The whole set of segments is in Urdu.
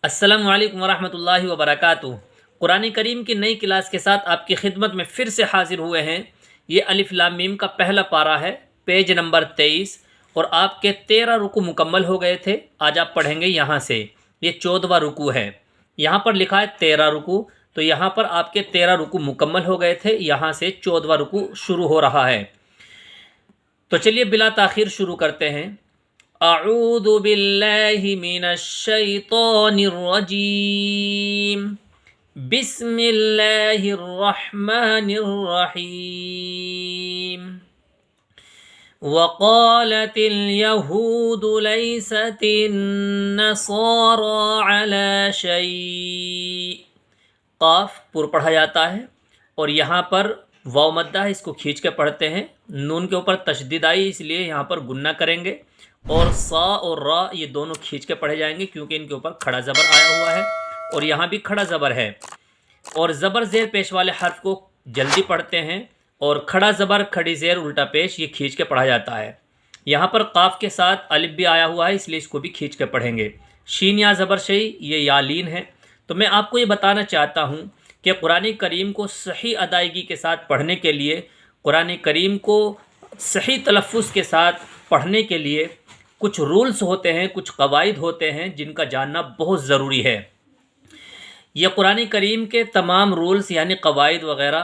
السلام علیکم ورحمۃ اللہ وبرکاتہ۔ قرآن کریم کی نئی کلاس کے ساتھ آپ کی خدمت میں پھر سے حاضر ہوئے ہیں۔ یہ الف لام میم کا پہلا پارہ ہے، پیج نمبر 23، اور آپ کے 13 رکوع مکمل ہو گئے تھے۔ آج آپ پڑھیں گے یہاں سے، یہ 14واں رکوع ہے۔ یہاں پر لکھا ہے 13 رکوع، تو یہاں پر آپ کے 13 رکوع مکمل ہو گئے تھے، یہاں سے 14واں رکوع شروع ہو رہا ہے۔ تو چلیے بلا تاخیر شروع کرتے ہیں۔ اعوذ باللہ من الشیطان الرجیم، بسم اللہ الرحمن الرحیم۔ وقالت اليہود لیست النصارى على شیء، قاف پر پڑھا جاتا ہے، اور یہاں پر واو مدہ ہے، اس کو کھینچ کے پڑھتے ہیں۔ نون کے اوپر تشدید آئی، اس لیے یہاں پر گنہ کریں گے، اور صا اور را یہ دونوں کھینچ کے پڑھے جائیں گے، کیونکہ ان کے اوپر کھڑا زبر آیا ہوا ہے، اور یہاں بھی کھڑا زبر ہے۔ اور زبر زیر پیش والے حرف کو جلدی پڑھتے ہیں، اور کھڑا زبر کھڑی زیر الٹا پیش یہ کھینچ کے پڑھا جاتا ہے۔ یہاں پر قاف کے ساتھ الف بھی آیا ہوا ہے، اس لیے اس کو بھی کھینچ کے پڑھیں گے۔ شین یا زبر شئی یہ یا لین ہے۔ تو میں آپ کو یہ بتانا چاہتا ہوں کہ قرآن کریم کو صحیح ادائیگی کے ساتھ پڑھنے کے لیے، قرآن کریم کو صحیح تلفظ کے ساتھ پڑھنے کے لیے کچھ رولز ہوتے ہیں، کچھ قواعد ہوتے ہیں جن کا جاننا بہت ضروری ہے۔ یہ قرآن کریم کے تمام رولز یعنی قواعد وغیرہ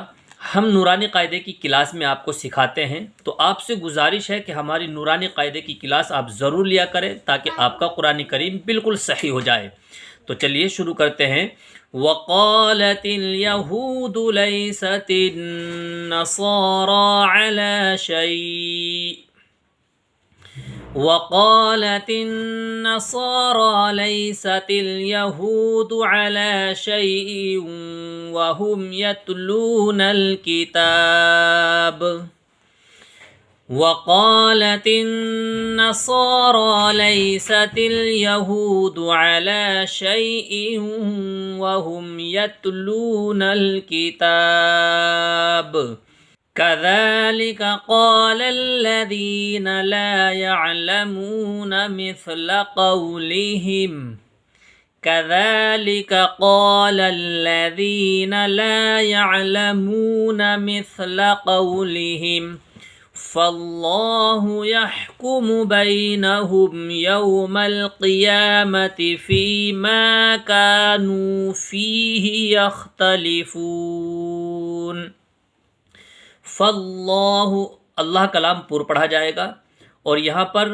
ہم نورانی قاعدے کی کلاس میں آپ کو سکھاتے ہیں، تو آپ سے گزارش ہے کہ ہماری نورانی قاعدے کی کلاس آپ ضرور لیا کریں تاکہ آپ کا قرآن کریم بالکل صحیح ہو جائے۔ تو چلیے شروع کرتے ہیں۔ وقالت اليہود لیست النصارى على شیء، وقالت النصارى ليست اليهود على شيء وهم يتلون الكتاب، وقالت النصارى ليست اليهود على شيء وهم يتلون الكتاب، كذلك قال الذين لا يعلمون مثل قولهم، كذلك قال الذين لا يعلمون مثل قولهم، فالله يحكم بينهم يوم القيامة فيما كانوا فيه يختلفون۔ فاللہ، اللہ کلام پر پڑھا جائے گا، اور یہاں پر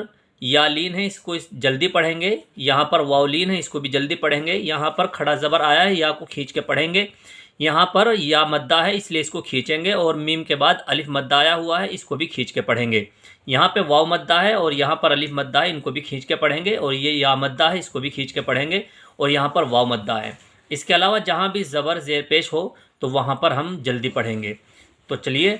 یا لین ہے، اس کو جلدی پڑھیں گے۔ یہاں پر واو لین ہے، اس کو بھی جلدی پڑھیں گے۔ یہاں پر کھڑا زبر آیا ہے، یا کو کھینچ کے پڑھیں گے۔ یہاں پر یا مدہ ہے، اس لیے اس کو کھینچیں گے، اور میم کے بعد الف مدہ آیا ہوا ہے، اس کو بھی کھینچ کے پڑھیں گے۔ یہاں پہ واو مدہ ہے، اور یہاں پر الف مدہ ہے، ان کو بھی کھینچ کے پڑھیں گے، اور یہ یا مدہ ہے، اس کو بھی کھینچ کے پڑھیں گے، اور یہاں پر واو مدہ ہے۔ اس کے علاوہ جہاں بھی زبر زیر پیش ہو تو وہاں پر ہم جلدی پڑھیں گے۔ تو چلیے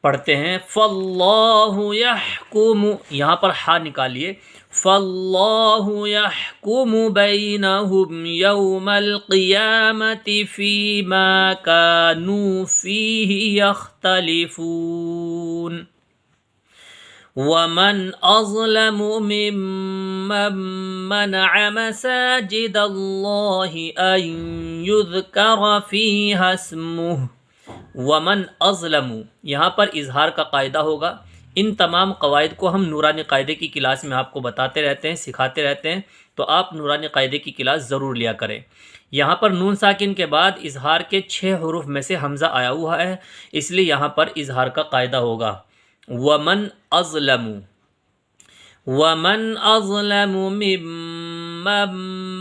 پڑھتے ہیں۔ فاللہ یحکم، یہاں پر ہا نکالیے۔ فاللہ یحکم بینہم یوم القیامۃ فیما کانوا فیہ یختلفون، ومن اظلم ممن منع مساجد اللہ ان یذکر فیہا اسمہ، ومن اظلم، یہاں پر اظہار کا قاعدہ ہوگا۔ ان تمام قواعد کو ہم نورانی قاعدے کی کلاس میں آپ کو بتاتے رہتے ہیں، سکھاتے رہتے ہیں، تو آپ نورانی قاعدے کی کلاس ضرور لیا کریں۔ یہاں پر نون ساکن کے بعد اظہار کے 6 حروف میں سے حمزہ آیا ہوا ہے، اس لیے یہاں پر اظہار کا قاعدہ ہوگا۔ ومن اظلم، ومن اظلم ممن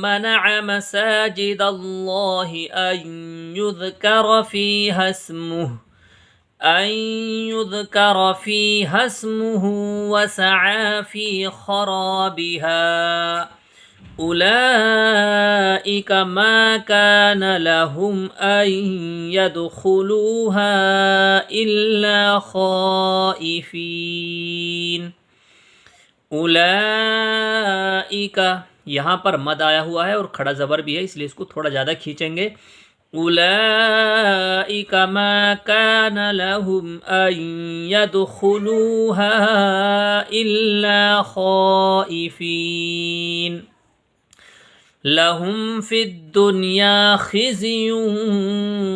منع مساجد اللہ ان یذکر فیہا اسمہ وسعی فی خرابها، اولئک ما کان لهم ان يدخلوها الا خائفین، اولئک، یہاں پر مد آیا ہوا ہے اور کھڑا زبر بھی ہے، اس لیے اس کو تھوڑا زیادہ کھینچیں گے۔ اولئک ما کان لهم ان يدخلوها الا خائفین، لهم في الدنيا خزي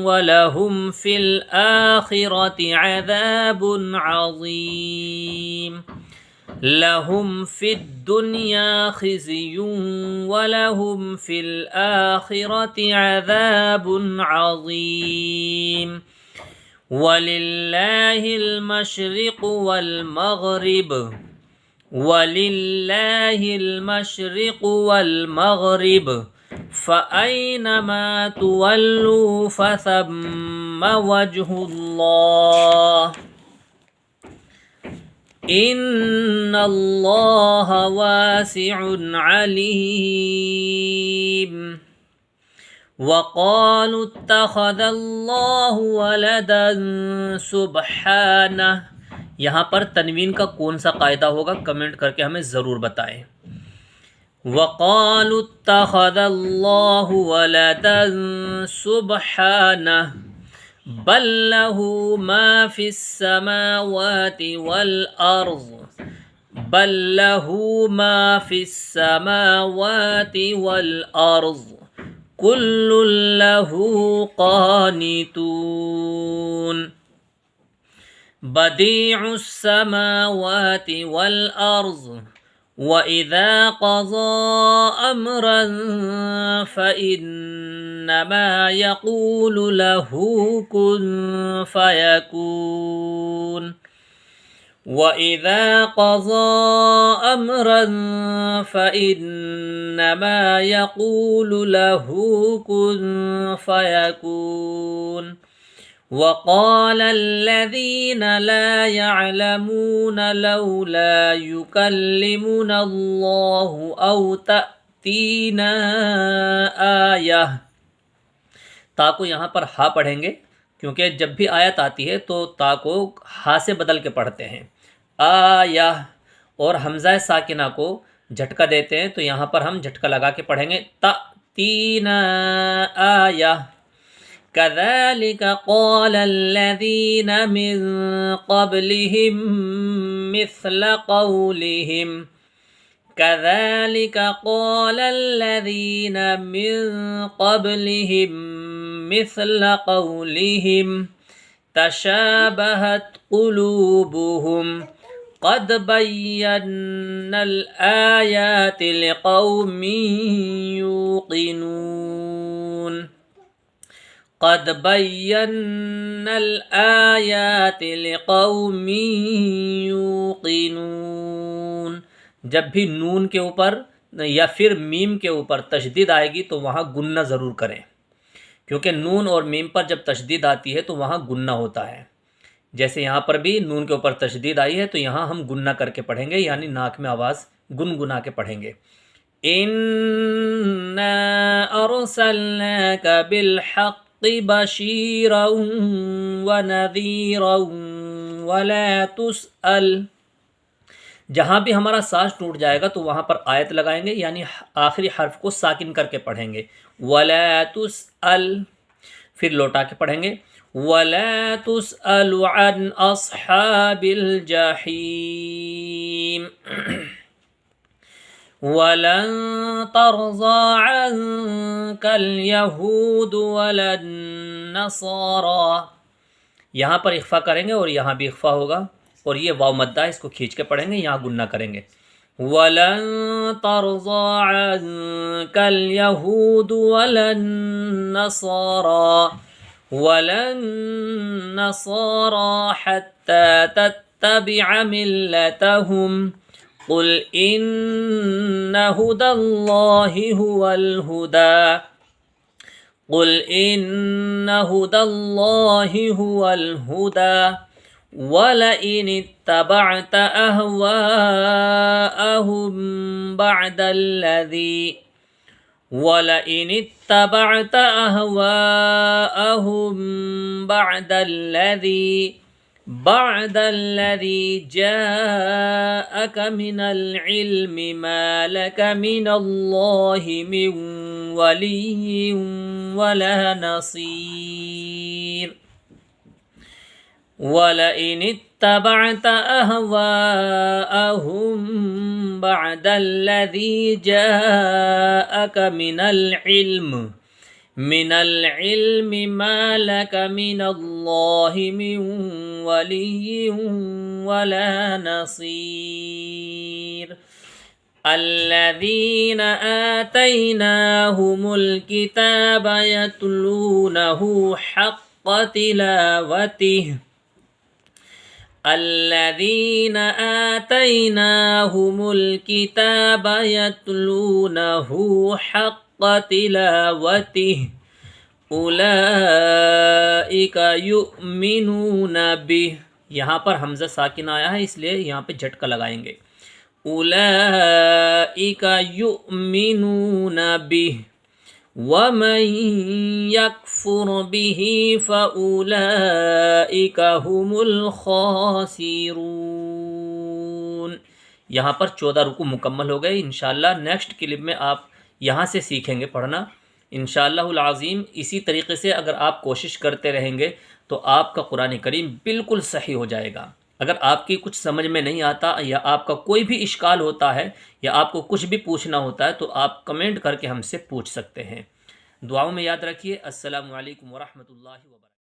ولهم في الآخرة عذاب عظيم. لهم في الدنيا خزي ولهم في الآخرة عذاب عظيم. ولله المشرق والمغرب ولله المشرق والمغرب فأينما تولوا فثم وجه الله إن الله واسع عليم. وقالوا اتخذ الله ولدا سبحانه. یہاں پر تنوین کا کون سا قاعدہ ہوگا کمنٹ کر کے ہمیں ضرور بتائیں. وقالوا اتخذ الله ولدا سبحانه بل له ما في السماوات والأرض بل له ما في السماوات والأرض كل له قانتون. بديع السماوات والأرض وإذا قضى أمرا فإنما يقول له كن فيكون. وإذا قضى أمرا فإنما يقول له كن فيكون. وقال الذين لا يعلمون لولا يكلمنا الله أو تأتينا آية. تا کو یہاں پر ہا پڑھیں گے کیونکہ جب بھی آیت آتی ہے تو تا کو ہا سے بدل کے پڑھتے ہیں. آیہ اور حمزہ ساکنہ کو جھٹکا دیتے ہیں تو یہاں پر ہم جھٹکا لگا کے پڑھیں گے تأتینا آیہ. كذلك قال الذين من قبلهم مثل قولهم كذلك قال الذين من قبلهم مثل قولهم تشابهت قلوبهم قد بينا الآيات لقوم يوقنون. قد بينا الآيات لقوم يوقنون. جب بھی نون کے اوپر یا پھر میم کے اوپر تشدید آئے گی تو وہاں گننا ضرور کریں کیونکہ نون اور میم پر جب تشدید آتی ہے تو وہاں گننا ہوتا ہے. جیسے یہاں پر بھی نون کے اوپر تشدید آئی ہے تو یہاں ہم گننا کر کے پڑھیں گے یعنی ناک میں آواز گنگنا کے پڑھیں گے. إِنَّا أَرْسَلْنَاكَ بِالْحَقِّ بشيرا ونذيرا ولا تسأل. جہاں بھی ہمارا سانس ٹوٹ جائے گا تو وہاں پر آیت لگائیں گے یعنی آخری حرف کو ساکن کر کے پڑھیں گے. ولا تسأل پھر لوٹا کے پڑھیں گے. ولا تسأل عن أصحاب الجحيم. وَلَن تَرْضَىٰ عَنكَ الْيَهُودُ وَلَا النَّصَارَىٰ. یہاں پر اخفا کریں گے اور یہاں بھی اخفا ہوگا اور یہ واو مدہ اس کو کھینچ کے پڑھیں گے یہاں گننا کریں گے. وَلَن تَرْضَىٰ عَنكَ الْيَهُودُ وَلَا النَّصَارَىٰ حَتَّىٰ تَتَّبِعَ مِلَّتَهُمْ قل إن هدى الله هو الهدى ولئن اتبعت أهواءهم بعد الذي جاءك من العلم ما لك من الله من ولي ولا نصير. وَلَئِنِ اتَّبَعْتَ أَهْوَاءَهُمْ بَعْدَ الَّذِي جَاءَكَ من العلم ما لك من الله من ولي ولا نصير الذين آتيناهم الكتاب يتلونه حق تلاوته الذين آتيناهم الكتاب يتلونه حق تلاوته اولئک یؤمنون بہ. یہاں پر حمزہ ساکن آیا ہے اس لیے یہاں پہ جھٹکا لگائیں گے. اولئک یؤمنون بہ ومن یکفر بہ فاولئک هم الخاسرون. یہاں پر 14 رکوع مکمل ہو گئے. انشاءاللہ نیکسٹ کلپ میں آپ یہاں سے سیکھیں گے پڑھنا انشاءاللہ العظیم. اسی طریقے سے اگر آپ کوشش کرتے رہیں گے تو آپ کا قرآن کریم بالکل صحیح ہو جائے گا. اگر آپ کی کچھ سمجھ میں نہیں آتا یا آپ کا کوئی بھی اشکال ہوتا ہے یا آپ کو کچھ بھی پوچھنا ہوتا ہے تو آپ کمنٹ کر کے ہم سے پوچھ سکتے ہیں. دعاؤں میں یاد رکھیے. السلام علیکم ورحمۃ اللہ وبرکاتہ.